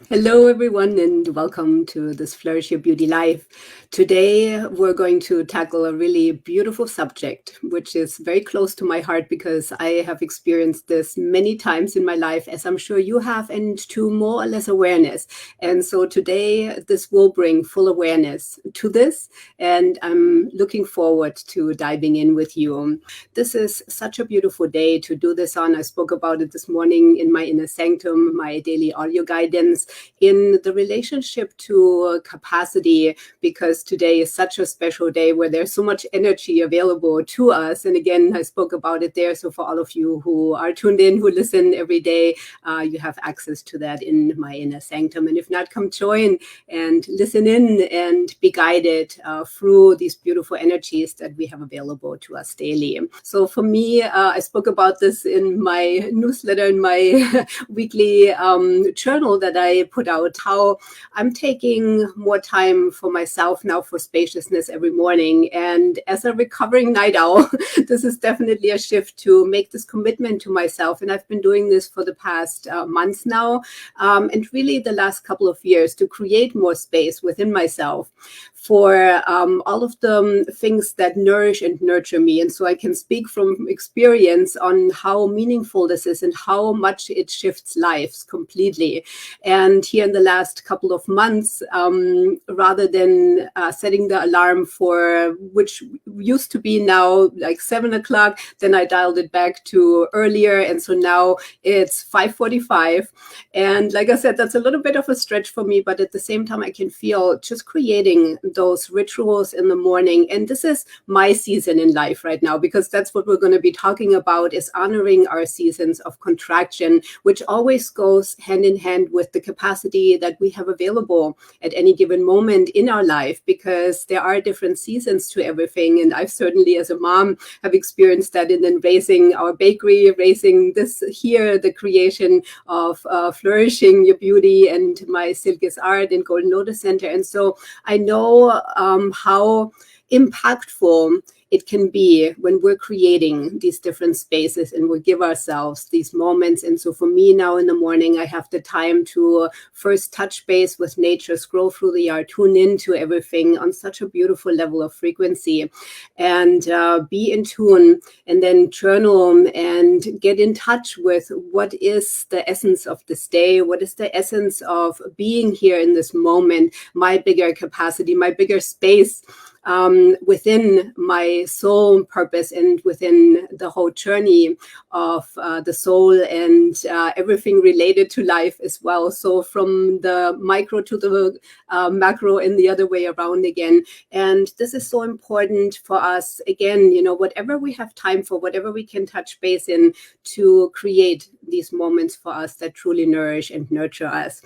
Hello, everyone, and welcome to this Flourish Your Beauty Life. Today, we're going to tackle a really beautiful subject, which is very close to my heart because I have experienced this many times in my life, as I'm sure you have, and to more or less awareness. And so today, this will bring full awareness to this, and I'm looking forward to diving in with you. This is such a beautiful day to do this on. I spoke about it this morning in my inner sanctum, my daily audio guidance, in the relationship to capacity, because today is such a special day where there's so much energy available to us. And again, I spoke about it there. So for all of you who are tuned in, who listen every day, you have access to that in my inner sanctum. And if not, come join and listen in and be guided through these beautiful energies that we have available to us daily. So for me, I spoke about this in my newsletter, in my weekly journal that I put out, how I'm taking more time for myself now for spaciousness every morning. And as a recovering night owl, this is definitely a shift to make this commitment to myself. And I've been doing this for the past months now, and really the last couple of years, to create more space within myself for all of the things that nourish and nurture me. And so I can speak from experience on how meaningful this is and how much it shifts lives completely. And here in the last couple of months, rather than setting the alarm for, which used to be now like 7 o'clock, then I dialed it back to earlier. And so now it's 5:45. And like I said, that's a little bit of a stretch for me, but at the same time, I can feel just creating those rituals in the morning. And this is my season in life right now, because that's what we're going to be talking about, is honoring our seasons of contraction, which always goes hand in hand with the capacity that we have available at any given moment in our life, because there are different seasons to everything. And I've certainly, as a mom, have experienced that in then raising our bakery, raising this here, the creation of Flourishing Your Beauty and my Silk is Art in Golden Lotus Center. And so I know how impactful it can be when we're creating these different spaces and we give ourselves these moments. And so for me now in the morning, I have the time to first touch base with nature, scroll through the yard, tune into everything on such a beautiful level of frequency, and be in tune, and then journal and get in touch with what is the essence of this day, what is the essence of being here in this moment, my bigger capacity, my bigger space within my soul purpose and within the whole journey of the soul and everything related to life as well. So from the micro to the macro and the other way around again. And this is so important for us, again, whatever we have time for, whatever we can touch base in, to create these moments for us that truly nourish and nurture us.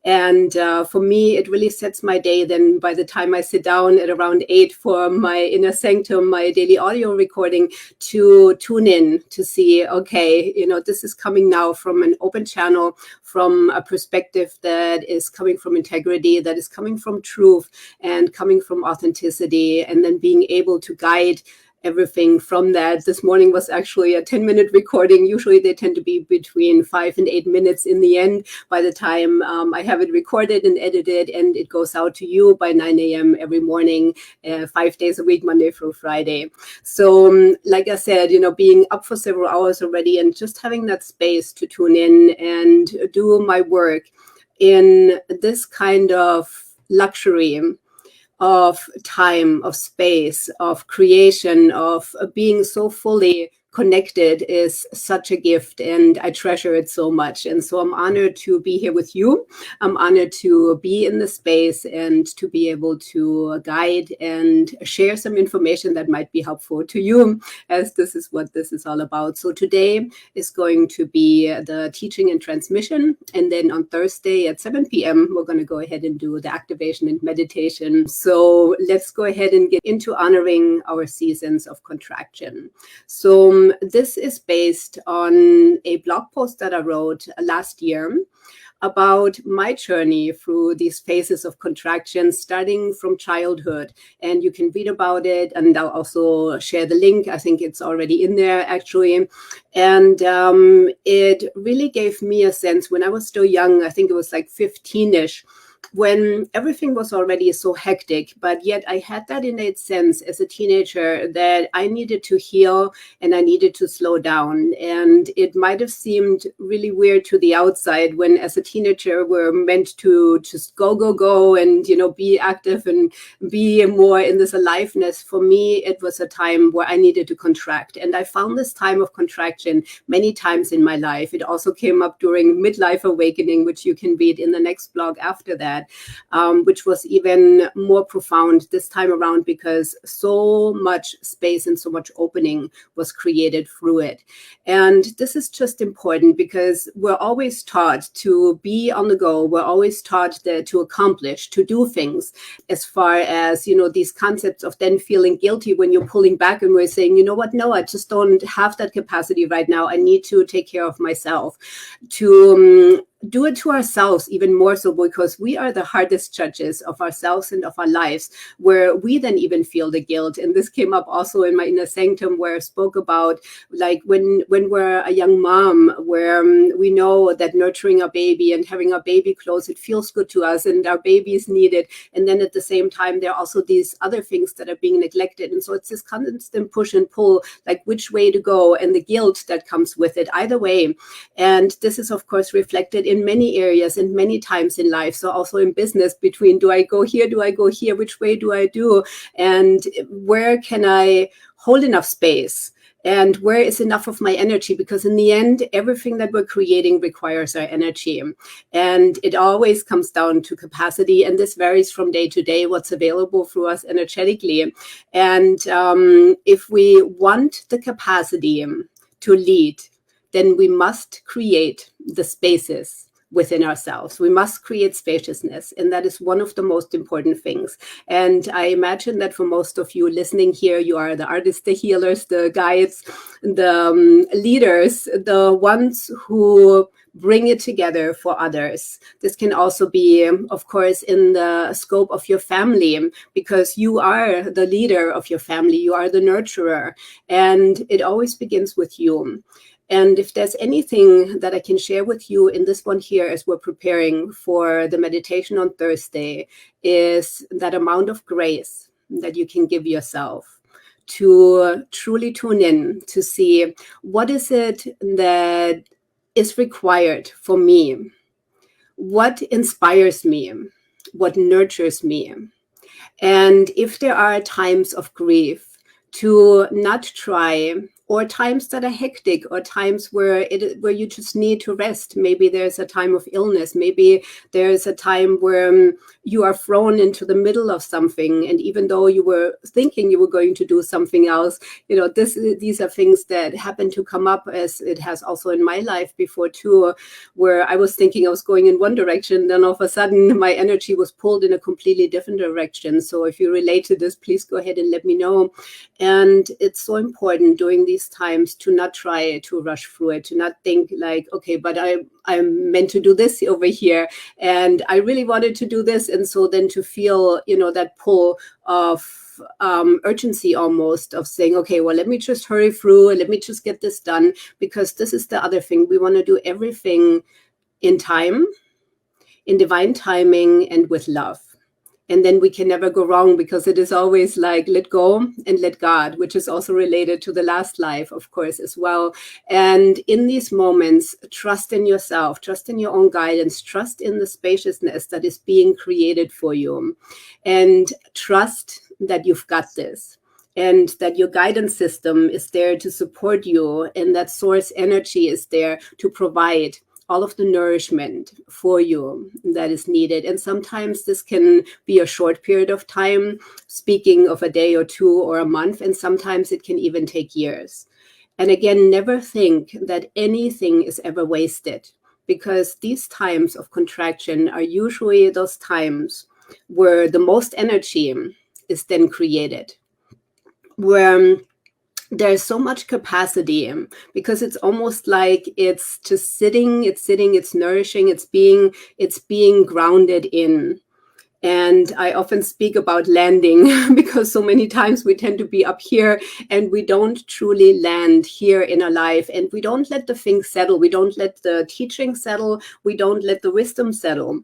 And for me, it really sets my day then by the time I sit down at around 8 for my inner sanctum, my daily audio recording, to tune in to see, okay, this is coming now from an open channel, from a perspective that is coming from integrity, that is coming from truth and coming from authenticity, and then being able to guide everything from that. This morning was actually a 10-minute recording. Usually they tend to be between 5 and 8 minutes in the end by the time I have it recorded and edited, and it goes out to you by 9 a.m. every morning, 5 days a week, Monday through Friday. So like I said, being up for several hours already and just having that space to tune in and do my work in this kind of luxury of time, of space, of creation, of being so fully connected is such a gift, and I treasure it so much. And so I'm honored to be here with you. I'm honored to be in the space and to be able to guide and share some information that might be helpful to you, as this is what this is all about. So today is going to be the teaching and transmission. And then on Thursday at 7 p.m., we're going to go ahead and do the activation and meditation. So let's go ahead and get into honoring our seasons of contraction. So this is based on a blog post that I wrote last year about my journey through these phases of contraction, starting from childhood. And you can read about it, and I'll also share the link. I think it's already in there, actually. And it really gave me a sense when I was still young. I think it was like 15-ish, when everything was already so hectic, but yet I had that innate sense as a teenager that I needed to heal and I needed to slow down. And it might have seemed really weird to the outside when, as a teenager, we're meant to just go, and, be active and be more in this aliveness. For me, it was a time where I needed to contract. And I found this time of contraction many times in my life. It also came up during midlife awakening, which you can read in the next blog after that, which was even more profound this time around because so much space and so much opening was created through it. And this is just important because we're always taught to be on the go. We're always taught to accomplish, to do things, as far as, these concepts of then feeling guilty when you're pulling back and we're saying, you know what, no, I just don't have that capacity right now. I need to take care of myself, to do it to ourselves even more so, because we are the hardest judges of ourselves and of our lives, where we then even feel the guilt. And this came up also in my inner sanctum, where I spoke about, like, when we're a young mom, where we know that nurturing our baby and having our baby close, it feels good to us and our baby is needed. And then at the same time, there are also these other things that are being neglected. And so it's this constant push and pull, like which way to go, and the guilt that comes with it either way. And this is, of course, reflected in many areas and many times in life. So also in business, between do I go here, do I go here, which way do I do, and where can I hold enough space, and where is enough of my energy? Because in the end, everything that we're creating requires our energy, and it always comes down to capacity. And this varies from day to day, what's available through us energetically. And if we want the capacity to lead, then we must create the spaces within ourselves. We must create spaciousness. And that is one of the most important things. And I imagine that for most of you listening here, you are the artists, the healers, the guides, the leaders, the ones who bring it together for others. This can also be, of course, in the scope of your family, because you are the leader of your family. You are the nurturer. And it always begins with you. And if there's anything that I can share with you in this one here as we're preparing for the meditation on Thursday, is that amount of grace that you can give yourself to truly tune in, to see what is it that is required for me, what inspires me, what nurtures me. And if there are times of grief, to not try, or times that are hectic, or times where you just need to rest. Maybe there's a time of illness. Maybe there's a time where you are thrown into the middle of something, and even though you were thinking you were going to do something else, these are things that happen to come up, as it has also in my life before too, where I was thinking I was going in one direction, then all of a sudden my energy was pulled in a completely different direction. So if you relate to this, please go ahead and let me know. And it's so important during these times to not try to rush through it, to not think like, okay, but I'm meant to do this over here, and I really wanted to do this. And so then to feel, that pull of urgency, almost, of saying, okay, well, let me just hurry through and let me just get this done, because this is the other thing. We want to do everything in time, in divine timing, and with love. And then we can never go wrong, because it is always like, let go and let God, which is also related to the last life, of course, as well. And in these moments, trust in yourself, trust in your own guidance, trust in the spaciousness that is being created for you, and trust that you've got this, and that your guidance system is there to support you, and that source energy is there to provide all of the nourishment for you that is needed. And sometimes this can be a short period of time, speaking of a day or two or a month, and sometimes it can even take years. And again, never think that anything is ever wasted, because these times of contraction are usually those times where the most energy is then created, where there's so much capacity, because it's almost like it's just sitting, it's nourishing, it's being grounded in. And I often speak about landing because so many times we tend to be up here and we don't truly land here in our life, and we don't let the things settle. We don't let the teaching settle. We don't let the wisdom settle.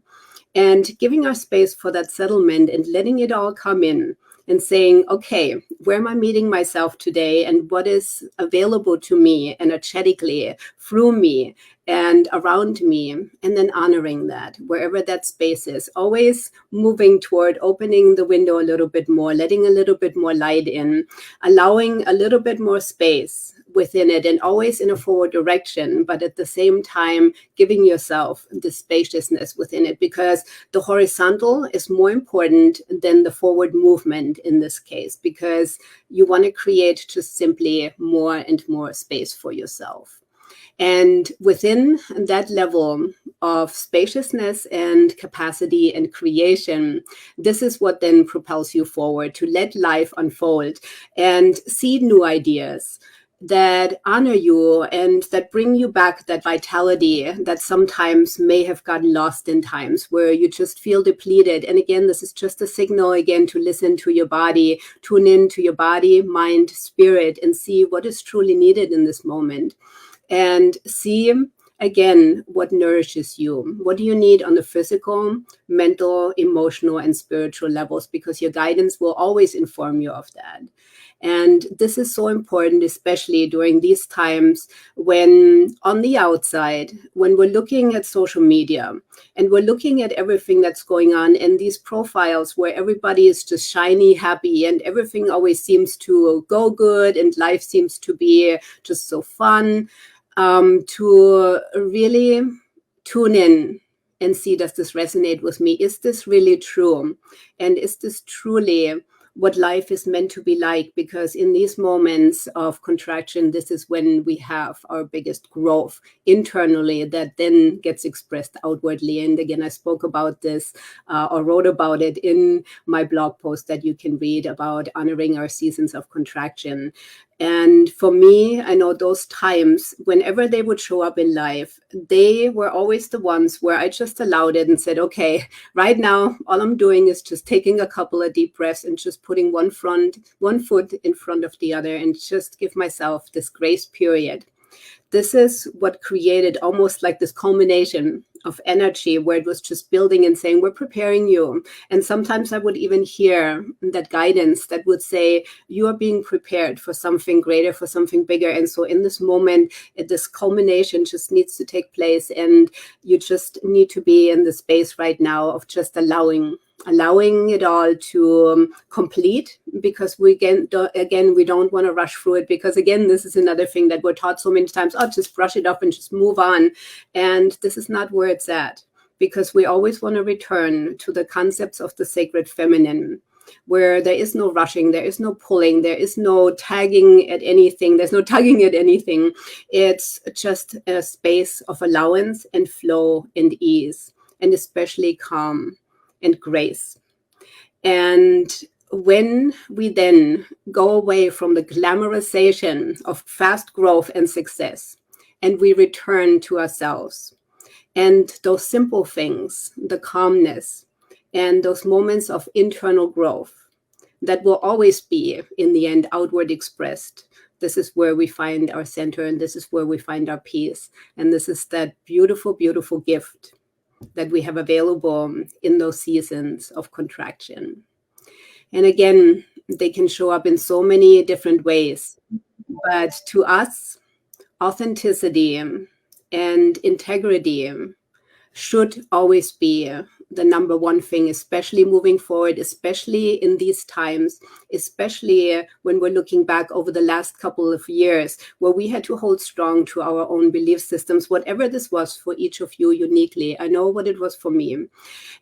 And giving our space for that settlement and letting it all come in and saying, okay, where am I meeting myself today, and what is available to me energetically through me and around me, and then honoring that wherever that space is, always moving toward opening the window a little bit more, letting a little bit more light in, allowing a little bit more space within it, and always in a forward direction, but at the same time giving yourself the spaciousness within it, because the horizontal is more important than the forward movement in this case, because you want to create just simply more and more space for yourself. And within that level of spaciousness and capacity and creation, this is what then propels you forward to let life unfold and see new ideas that honor you and that bring you back that vitality that sometimes may have gotten lost in times where you just feel depleted. And again, this is just a signal again to listen to your body, tune in to your body, mind, spirit, and see what is truly needed in this moment. And see again what nourishes you. What do you need on the physical, mental, emotional, and spiritual levels? Because your guidance will always inform you of that. And this is so important, especially during these times when on the outside, when we're looking at social media and we're looking at everything that's going on in these profiles where everybody is just shiny, happy, and everything always seems to go good and life seems to be just so fun, to really tune in and see, does this resonate with me? Is this really true? And is this truly what life is meant to be like? Because in these moments of contraction, this is when we have our biggest growth internally that then gets expressed outwardly. And again, I spoke about this or wrote about it in my blog post that you can read about honoring our seasons of contraction. And for me, I know those times, whenever they would show up in life, they were always the ones where I just allowed it and said, okay, right now, all I'm doing is just taking a couple of deep breaths and just putting one foot in front of the other, and just give myself this grace period. This is what created almost like this culmination of energy where it was just building and saying, we're preparing you. And sometimes I would even hear that guidance that would say, you are being prepared for something greater, for something bigger. And so in this moment, this culmination just needs to take place. And you just need to be in the space right now of just allowing it all to complete, because we we don't want to rush through it, because again, this is another thing that we're taught so many times, oh, just brush it off and just move on. And this is not where it's at, because we always want to return to the concepts of the sacred feminine, where there is no rushing, there is no pulling, there is no tagging at anything, there's no tugging at anything. It's just a space of allowance and flow and ease, and especially calm and grace. And when we then go away from the glamorization of fast growth and success, and we return to ourselves and those simple things, the calmness and those moments of internal growth that will always be in the end outward expressed, this is where we find our center, and this is where we find our peace. And this is that beautiful, beautiful gift that we have available in those seasons of contraction. And again, they can show up in so many different ways. But to us, authenticity and integrity should always be the number one thing, especially moving forward, especially in these times, especially when we're looking back over the last couple of years where we had to hold strong to our own belief systems, whatever this was for each of you uniquely. I know what it was for me.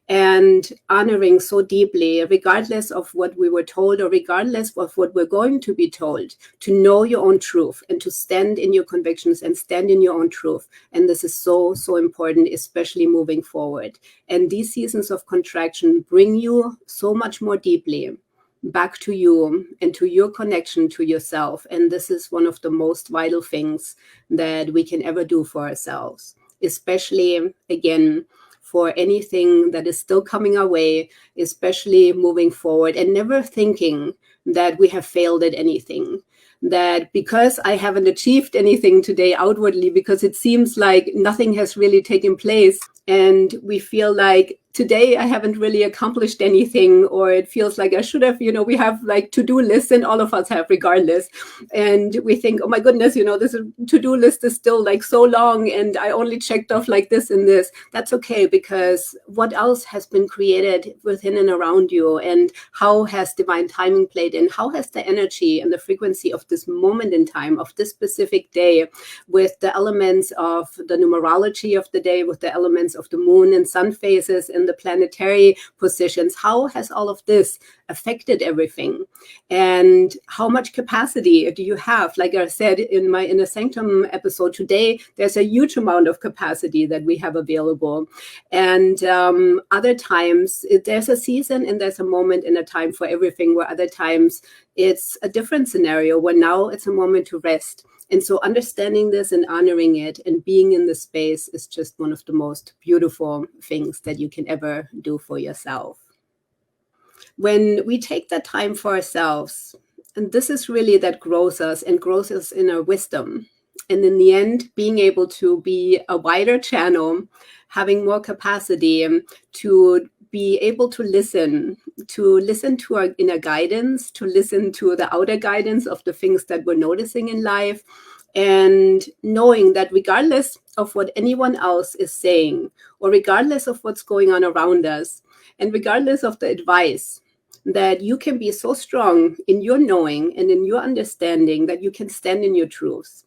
And honoring so deeply, regardless of what we were told or regardless of what we're going to be told, to know your own truth and to stand in your convictions and stand in your own truth. And this is so, so important, especially moving forward. And these seasons of contraction bring you so much more deeply back to you and to your connection to yourself. And this is one of the most vital things that we can ever do for ourselves, especially, again, for anything that is still coming our way, especially moving forward, and never thinking that we have failed at anything. That because I haven't achieved anything today outwardly, because it seems like nothing has really taken place, and we feel like today I haven't really accomplished anything, or it feels like I should have, we have like to-do lists, and all of us have regardless. And we think, oh my goodness, this to-do list is still like so long, and I only checked off like this and this. That's okay, because what else has been created within and around you, and how has divine timing played in? How has the energy and the frequency of this moment in time, of this specific day, with the elements of the numerology of the day, with the elements of the moon and sun phases and the planetary positions, how has all of this affected everything? And how much capacity do you have? Like I said in my Inner Sanctum episode today, there's a huge amount of capacity that we have available. And other times there's a season and there's a moment and a time for everything, where other times it's a different scenario, where now it's a moment to rest. And so understanding this and honoring it and being in the space is just one of the most beautiful things that you can ever do for yourself. When we take that time for ourselves, and this is really that grows us and grows us in our wisdom. And in the end, being able to be a wider channel, having more capacity to be able to listen to our inner guidance, to listen to the outer guidance of the things that we're noticing in life, and knowing that regardless of what anyone else is saying, or regardless of what's going on around us, and regardless of the advice, that you can be so strong in your knowing and in your understanding that you can stand in your truths.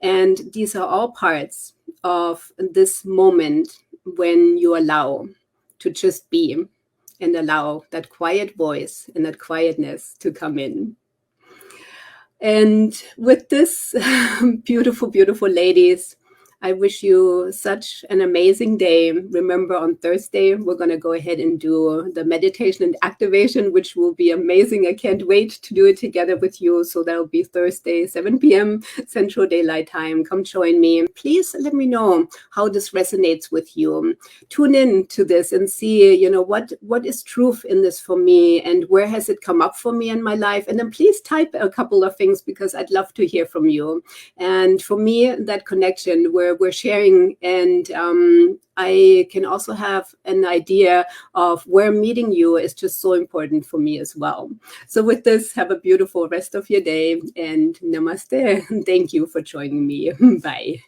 And these are all parts of this moment when you allow to just be, and allow that quiet voice and that quietness to come in. And with this, beautiful, beautiful ladies, I wish you such an amazing day. Remember, on Thursday, we're going to go ahead and do the meditation and activation, which will be amazing. I can't wait to do it together with you. So that'll be Thursday, 7 p.m. Central Daylight Time. Come join me. Please let me know how this resonates with you. Tune in to this and see, what is truth in this for me, and where has it come up for me in my life? And then please type a couple of things, because I'd love to hear from you. And for me, that connection where we're sharing, and I can also have an idea of where meeting you is just so important for me as well. So with this, have a beautiful rest of your day, and namaste. Thank you for joining me. Bye.